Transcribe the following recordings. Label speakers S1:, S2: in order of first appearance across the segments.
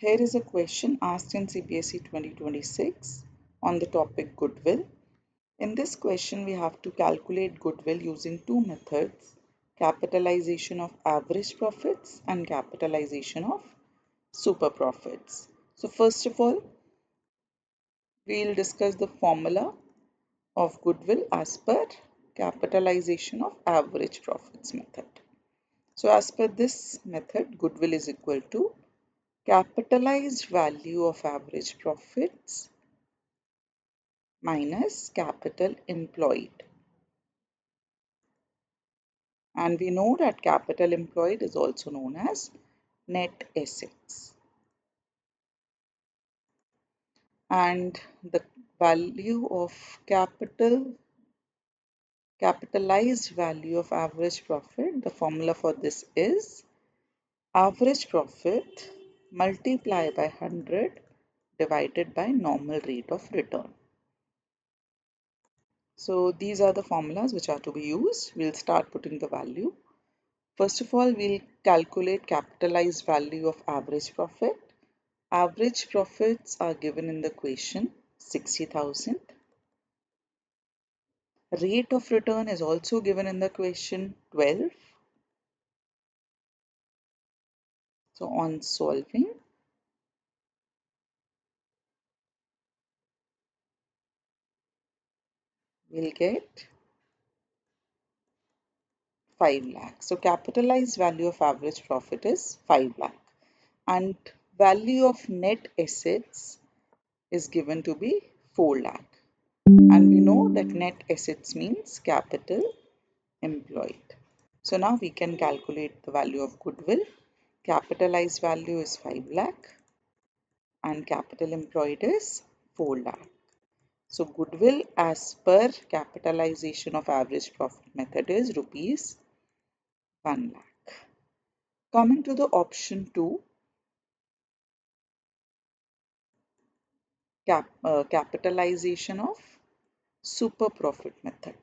S1: Here is a question asked in CBSE 2026 on the topic Goodwill. In this question, we have to calculate Goodwill using two methods, capitalization of average profits and capitalization of super profits. So first of all, we'll discuss the formula of Goodwill as per capitalization of average profits method. So as per this method, Goodwill is equal to capitalized value of average profits minus capital employed. And we know that capital employed is also known as net assets. And the value of capitalized value of average profit, the formula for this is average profit multiplied by 100 divided by normal rate of return. So these are the formulas which are to be used. We'll start putting the value. First of all, we'll calculate capitalized value of average profit. Average profits are given in the question 60,000. Rate of return is also given in the question 12. So on solving, we'll get 5 lakh. So capitalized value of average profit is 5 lakh. And value of net assets is given to be 4 lakh. And we know that net assets means capital employed. So now we can calculate the value of goodwill. Capitalized value is 5 lakh and capital employed is 4 lakh. So goodwill as per capitalization of average profit method is rupees 1 lakh. Coming to the option 2, capitalization of super profit method.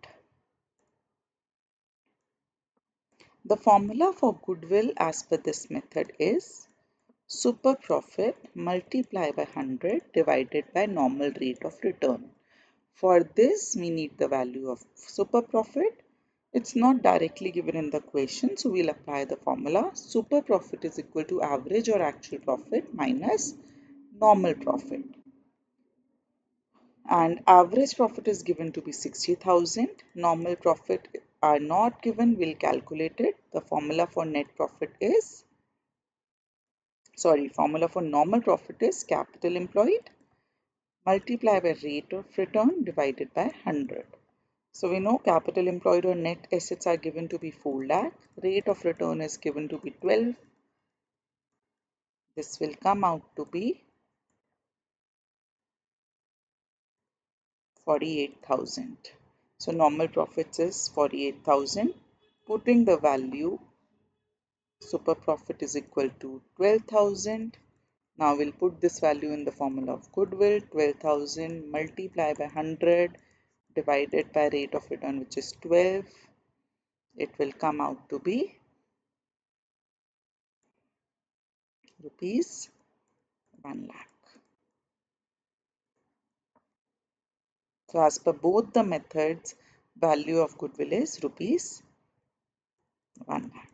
S1: The formula for goodwill as per this method is super profit multiplied by 100 divided by normal rate of return. For this, we need the value of super profit. It's not directly given in the question, so we'll apply the formula. Super profit is equal to average or actual profit minus normal profit. And average profit is given to be 60,000. Normal profit are not given, we'll calculate it. The formula for normal profit is capital employed multiplied by rate of return divided by 100. So we know capital employed or net assets are given to be 4 lakh. Rate of return is given to be 12. This will come out to be 48,000. So normal profits is 48,000. Putting the value super profit is equal to 12,000. Now we'll put this value in the formula of goodwill. 12,000 multiplied by 100 divided by rate of return, which is 12. It will come out to be rupees 1 lakh. So as per both the methods, value of goodwill is rupees 1 lakh.